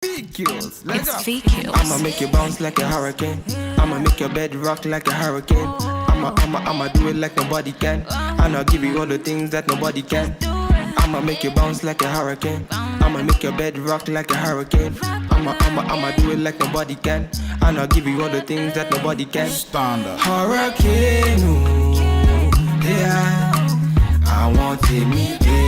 VQs, let's It's go. VQs. I'ma make you bounce like a hurricane. I'ma make your bed rock like a hurricane. I'ma do it like nobody can. And I'll give you all the things that nobody can. I'ma make you bounce like a hurricane. I'ma make your bed rock like a hurricane. I'ma do it like nobody can. And I'll give you all the things that nobody can. Standard. Hurricane, ooh, yeah. I want it, me, yeah.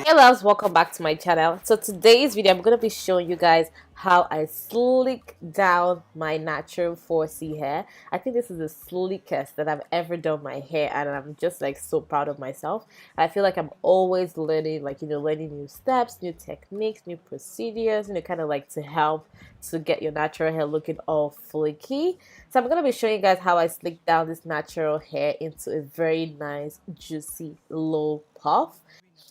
Hey loves, welcome back to my channel. So today's video I'm going to be showing you guys how I slick down my natural 4C hair. I think this is the slickest that I've ever done my hair, and I'm just like so proud of myself. I feel like I'm always learning, learning new steps, new techniques, new procedures, kind of like to help to get your natural hair looking all flaky. So I'm going to be showing you guys how I slick down this natural hair into a very nice juicy low puff.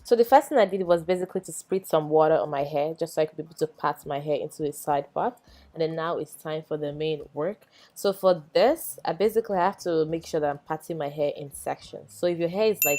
So the first thing I did was basically to spritz some water on my hair just so I could be able to pat my hair into a side part. And then now it's time for the main work. So for this, I basically have to make sure that I'm patting my hair in sections. So if your hair is like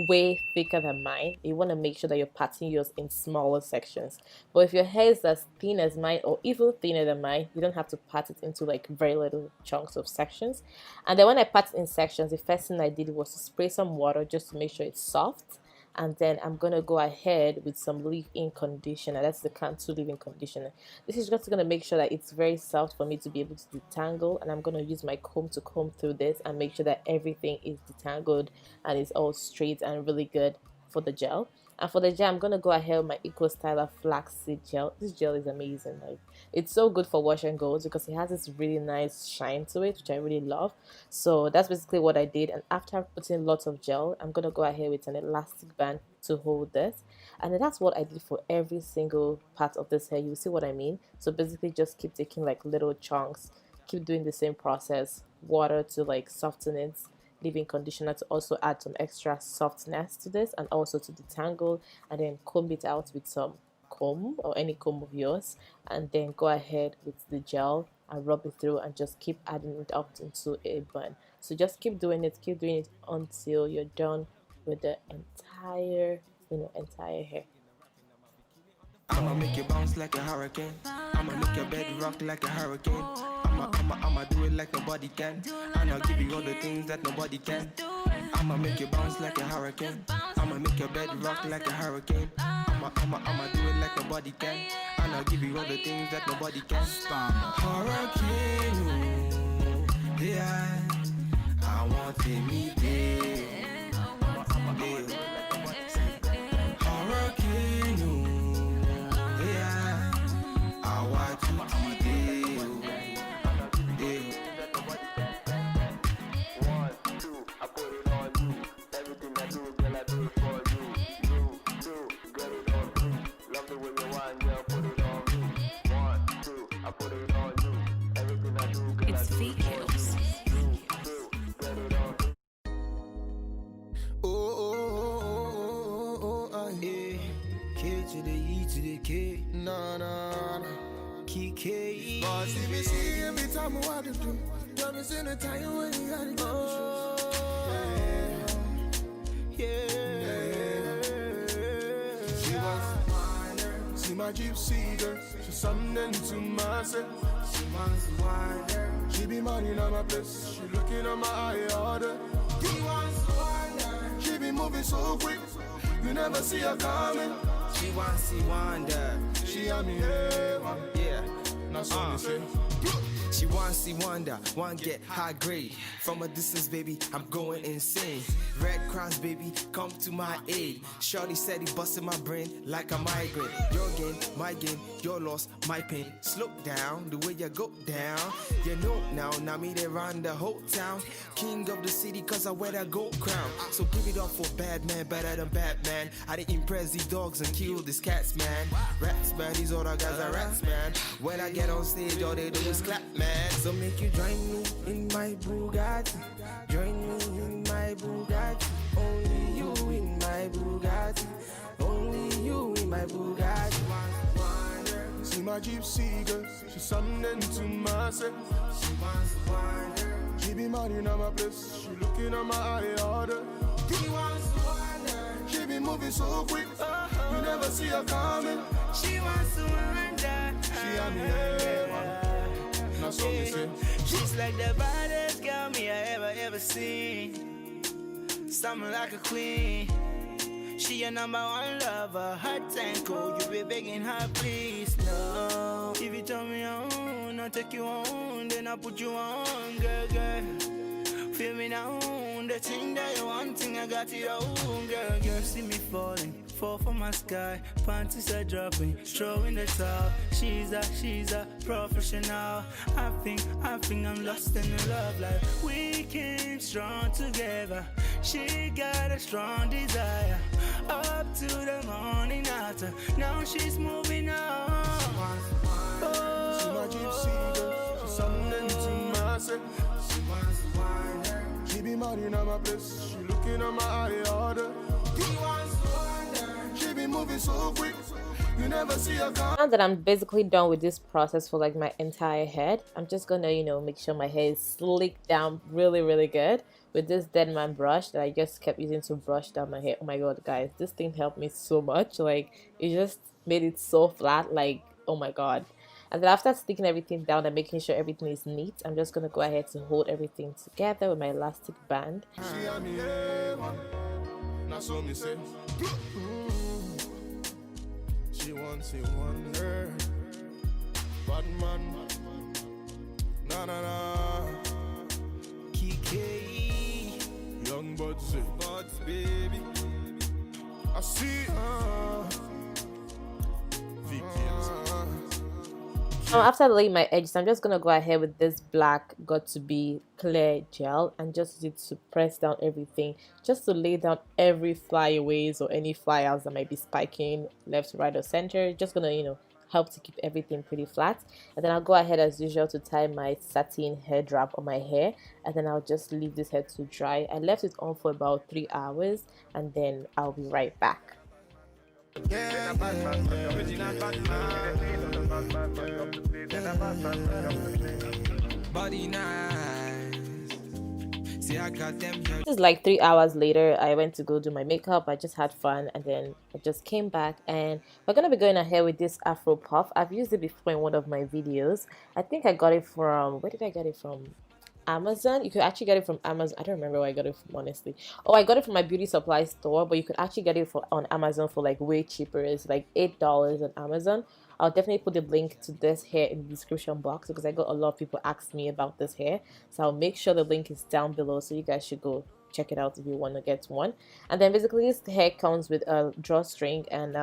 way thicker than mine, you want to make sure that you're patting yours in smaller sections. But if your hair is as thin as mine or even thinner than mine, you don't have to pat it into like very little chunks of sections. And then when I pat it in sections, the first thing I did was to spray some water just to make sure it's soft. And then I'm going to go ahead with some leave-in conditioner. That's the Cantu leave-in conditioner. This is just going to make sure that it's very soft for me to be able to detangle. And I'm going to use my comb to comb through this and make sure that everything is detangled and is all straight and really good for the gel. And for the gel, I'm going to go ahead with my Eco Styler Flaxseed Gel. This gel is amazing. Like, it's so good for wash and goes because it has this really nice shine to it, which I really love. So that's basically what I did. And after putting lots of gel, I'm going to go ahead with an elastic band to hold this. And then that's what I did for every single part of this hair. You see what I mean? So basically just keep taking like little chunks. Keep doing the same process. Water to like soften it. Leave-in conditioner to also add some extra softness to this and also to detangle, and then comb it out with some comb or any comb of yours, and then go ahead with the gel and rub it through and just keep adding it up into a bun. So just keep doing it until you're done with the entire hair. I'ma make you bounce like a hurricane. I'ma make your bed rock like a hurricane. I'ma do it like nobody can. And I'll give you all the things that nobody can. I'ma make you bounce like a hurricane. I'ma make your bed rock like a hurricane. I'ma do it like nobody can. And I'll give you all the things that nobody can. Hurricane, ooh, yeah. I want it, me, yeah. Hurricane, ooh, yeah. I want you to It's VQs. K to the E to the K, nah, nah, nah. K. Boss, if you see every time I want to do, promise in a time when you gotta go. Yeah. She wants to find her. See my gypsy girl, she's something to myself. She wants to find her. She be minding on my place, she looking on my eye order. She wants to find her. She be moving so quick, you never see her coming. She wants to wander. She on me heaven. Yeah. That's what they say. She wants to wonder, want get high grade. From a distance, baby, I'm going insane. Red Cross, baby, come to my aid. Shorty said he busted my brain like a migraine. Your game, my game, your loss, my pain. Slow down, the way you go down. You know now me they run the whole town. King of the city, cause I wear that gold crown. So give it up for bad man, better than Batman. I didn't impress these dogs and kill these cats, man. Rats, man, these other guys are rats, man. When I get on stage, all they do is clap, man. So make you join me in my Bugatti. Join me in my Bugatti. Only you in my Bugatti. Only you in my Bugatti. See my gypsy girl, she's something to myself. She wants to find her. She be minding on my place, she looking on my eye order. She wants to find her. She be moving so quick, You never see her coming. She wants to wonder. She on the air, man. That's what me say. She's like the baddest girl me I ever seen. Something like a queen. She your number one lover, hot and cold. You be begging her, please, no. If you tell me on, I'll take you on, then I'll put you on, girl, girl. Feel me now, the thing that you want, thing I got it on, girl, girl. See me falling, fall from my sky, panties are dropping, throwing the towel. She's a professional. I think I'm lost in the love life. We came strong together. She got a strong desire. Up to the morning after. Now she's moving on. She my gypsy girl. She's something to myself. She wants to wind her. She be mad in my place. She looking at my eye order. He wants to wind her. She be moving so quick. You never see her come. Now that I'm basically done with this process for like my entire head, I'm just gonna, you know, make sure my hair is slicked down really good with this dead man brush that I just kept using to brush down my hair. Oh my god, guys, this thing helped me so much. Like, it just made it so flat, like, oh my god. And then after sticking everything down and making sure everything is neat, I'm just gonna go ahead to hold everything together with my elastic band. She on the air, man. That's what me say. She wants it wonder. Bad man. Na. Kiki. Young buds, baby. I see her. After laying my edges, I'm just gonna go ahead with this black got to be clear gel and just use it to press down everything, just to lay down every flyaways or any flyouts that might be spiking left, right, or center. Just gonna, you know, help to keep everything pretty flat. And then I'll go ahead as usual to tie my satin hair wrap on my hair, and then I'll just leave this hair to dry. I left it on for about 3 hours, and then I'll be right back. Body nice. See, I got them here. This is like 3 hours later. I went to go do my makeup. I just had fun, and then I just came back, and we're gonna be going ahead with this Afro puff. I've used it before in one of my videos. I think I got it from, where did I get it from? Amazon. You could actually get it from Amazon. I don't remember where I got it from, honestly. Oh, I got it from my beauty supply store, but you could actually get it on Amazon for like way cheaper. It's like $8 on Amazon. I'll definitely put the link to this hair in the description box because I got a lot of people ask me about this hair, so I'll make sure the link is down below, so you guys should go check it out if you want to get one. And then basically this hair comes with a drawstring and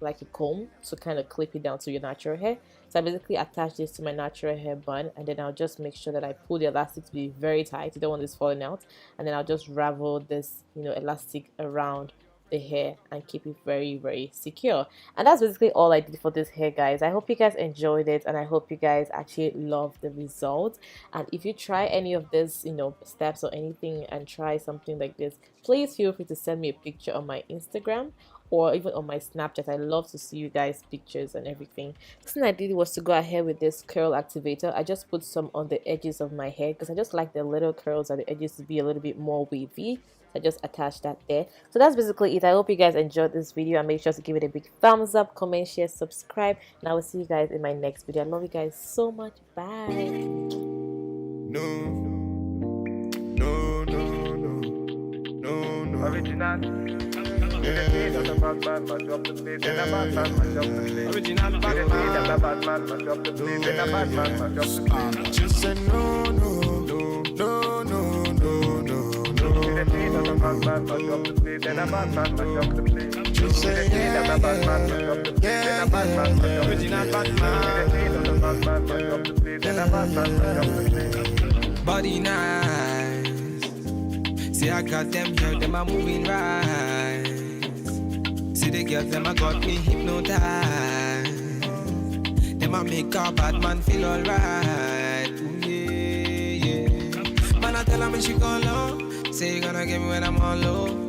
like a comb to kind of clip it down to your natural hair. So I basically attach this to my natural hair bun, and then I'll just make sure that I pull the elastic to be very tight. You don't want this falling out. And then I'll just ravel this, you know, elastic around the hair and keep it very secure. And that's basically all I did for this hair, guys. I hope you guys enjoyed it, and I hope you guys actually love the result. And if you try any of this, you know, steps or anything and try something like this, please feel free to send me a picture on my Instagram or even on my Snapchat. I love to see you guys pictures and everything. The thing I did was to go ahead with this curl activator. I just put some on the edges of my hair because I just like the little curls at the edges to be a little bit more wavy. I just attached that there. So that's basically it. I hope you guys enjoyed this video, and make sure to give it a big thumbs up, comment, share, subscribe, and I will see you guys in my next video. I love you guys so much. Bye. No. Original. The bad man, mash up the place. Then a bad man, mash up the place. Original bad man. The bad man, mash up the place. Then a bad man, mash up the place. Just say no. The bad man, mash up the place. Then a bad man, mash up the place. Just say The bad man, mash up the place. Then a bad man, mash up the place. Original bad man. The bad man, mash up the place. Then a bad man, mash up the place. Body nice. See, I got them here, them are moving right. See the girls, them a got me hypnotized. Them a make a bad man feel alright. Ooh, yeah. Man, I tell her when she gone low, say you gonna get me when I'm on low.